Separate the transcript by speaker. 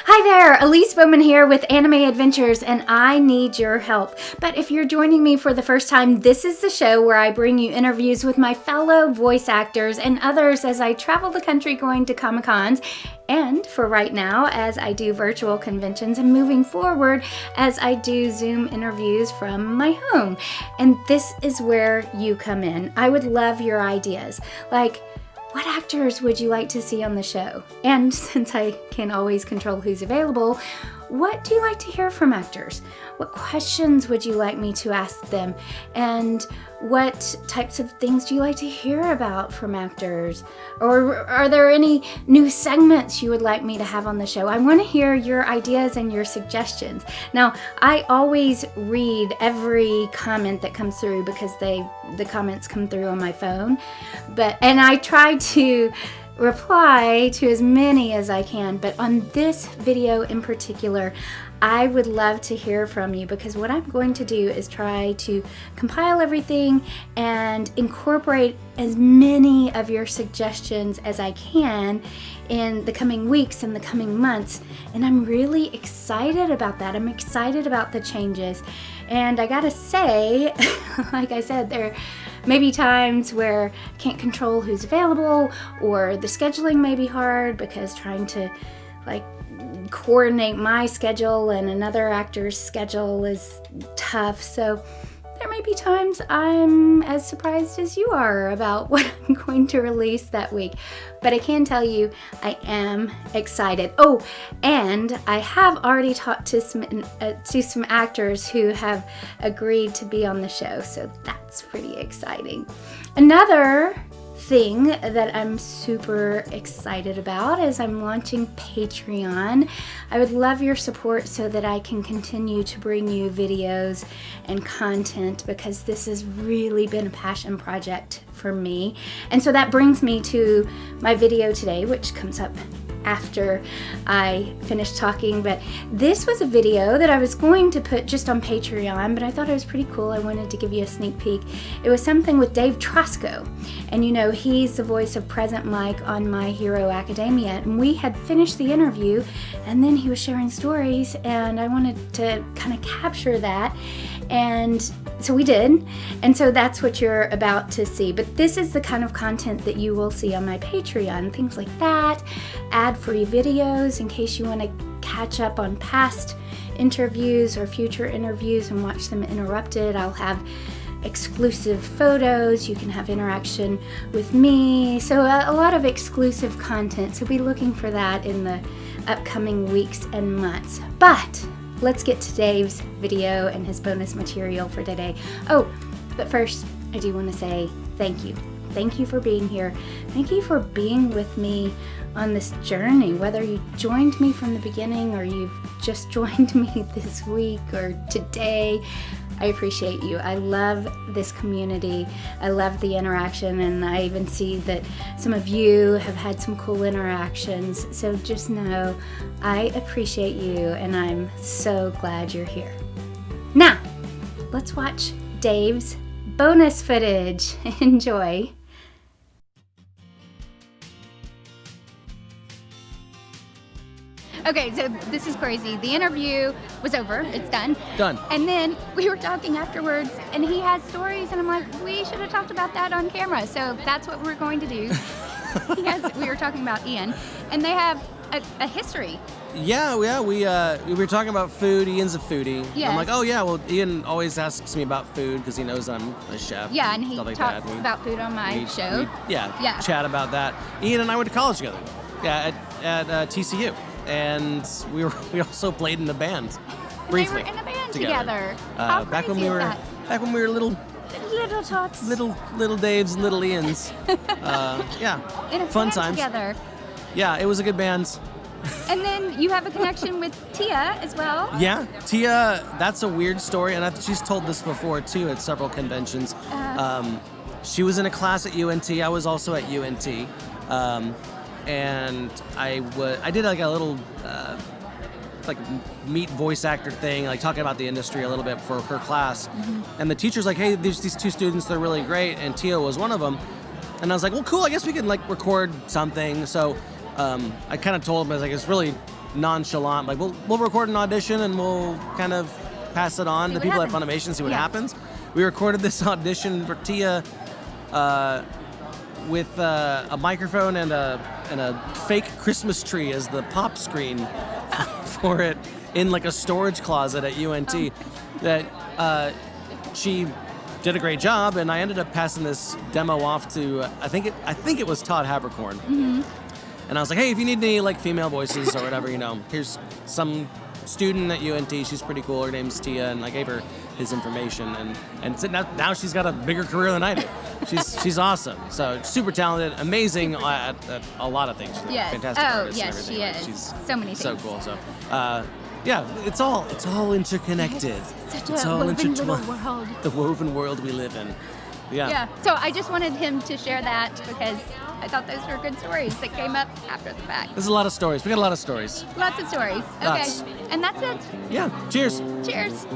Speaker 1: Hi there, Elise Baughman here with Anime Adventures, and I need your help. But if you're joining me for the first time, this is the show where I bring you interviews with my fellow voice actors and others as I travel the country going to Comic-Cons, and for right now, as I do virtual conventions, and moving forward as I do Zoom interviews from my home. And this is where you come in. I would love your ideas. Like, what actors would you like to see on the show? And since I can't always control who's available, what do you like to hear from actors? What questions would you like me to ask them? And what types of things do you like to hear about from actors? Or are there any new segments you would like me to have on the show? I want to hear your ideas and your suggestions. Now, I always read every comment that comes through because the comments come through on my phone. And I try to reply to as many as I can, but on this video in particular, I would love to hear from you because what I'm going to do is try to compile everything and incorporate as many of your suggestions as I can in the coming weeks and the coming months, and I'm really excited about that. I'm excited about the changes, and I gotta say, like I said, there may be times where I can't control who's available, or the scheduling may be hard because trying to coordinate my schedule and another actor's schedule is tough. So there may be times I'm as surprised as you are about what I'm going to release that week. But I can tell you I am excited. Oh, and I have already talked to some actors who have agreed to be on the show, so that's pretty exciting. Another thing that I'm super excited about is I'm launching Patreon. I would love your support so that I can continue to bring you videos and content because this has really been a passion project for me. And so that brings me to my video today, which comes up after I finish talking, but this was a video that I was going to put just on Patreon, but I thought it was pretty cool. I wanted to give you a sneak peek. It was something with Dave Trosko, and you know, he's the voice of Present Mike on My Hero Academia, and we had finished the interview, and then he was sharing stories, and I wanted to kind of capture that, and so we did, and so that's what you're about to see. But this is the kind of content that you will see on my Patreon, things like that, ad-free videos in case you want to catch up on past interviews or future interviews and watch them interrupted. I'll have exclusive photos, you can have interaction with me, so a lot of exclusive content, so be looking for that in the upcoming weeks and months. But let's get to Dave's video and his bonus material for today. Oh, but first, I do want to say thank you. Thank you for being here. Thank you for being with me on this journey, whether you joined me from the beginning or you've just joined me this week or today. I appreciate you. I love this community. I love the interaction, and I even see that some of you have had some cool interactions. So just know I appreciate you, and I'm so glad you're here. Now, let's watch Dave's bonus footage. Enjoy. Okay, so this is crazy. The interview was over. It's done.
Speaker 2: Done.
Speaker 1: And then we were talking afterwards, and he had stories, and I'm like, we should have talked about that on camera. So that's what we're going to do. We were talking about Ian, and they have a history.
Speaker 2: Yeah, we were talking about food. Ian's a foodie.
Speaker 1: Yes.
Speaker 2: I'm like, oh yeah, well, Ian always asks me about food because he knows I'm a chef.
Speaker 1: Yeah, and he
Speaker 2: like
Speaker 1: talked about food on my show.
Speaker 2: Yeah, chat about that. Ian and I went to college together. Yeah, at TCU. And we also played in a band briefly.
Speaker 1: They were in a band together.
Speaker 2: Back when we were little
Speaker 1: tots,
Speaker 2: little Daves, little Ians. Yeah,
Speaker 1: in a
Speaker 2: fun
Speaker 1: band
Speaker 2: times
Speaker 1: together.
Speaker 2: Yeah, it was a good band.
Speaker 1: And then you have a connection with Tia as well.
Speaker 2: Yeah, Tia. That's a weird story, and she's told this before too at several conventions. She was in a class at UNT. I was also at UNT. And I did like a little like meet voice actor thing, like talking about the industry a little bit for her class. Mm-hmm. And the teacher's like, hey, there's these two students, they're really great, and Tia was one of them. And I was like, well, cool, I guess we can like record something. So I kind of told him, I was like, it's really nonchalant. Like we'll record an audition and we'll kind of pass it on to people at FUNimation, see what happens. We recorded this audition for Tia with a microphone and a fake Christmas tree as the pop screen for it in like a storage closet at UNT. That she did a great job, and I ended up passing this demo off to I think it was Todd Habercorn.
Speaker 1: Mm-hmm.
Speaker 2: And I was like, hey, if you need any like female voices or whatever, here's some student at UNT. She's pretty cool. Her name's Tia, and I gave her his information, and so now she's got a bigger career than I do. She's awesome. So super talented, amazing at a lot of things. She's a fantastic artist.
Speaker 1: Yes, she is.
Speaker 2: She's
Speaker 1: so many things.
Speaker 2: So cool. So it's all interconnected.
Speaker 1: It's a woven little world.
Speaker 2: The woven world we live in. Yeah.
Speaker 1: So I just wanted him to share that because I thought those were good stories that came up after the fact.
Speaker 2: There's a lot of stories. We got a lot of stories.
Speaker 1: Lots of stories. Okay.
Speaker 2: Lots.
Speaker 1: And that's it.
Speaker 2: Yeah. Cheers.
Speaker 1: Cheers.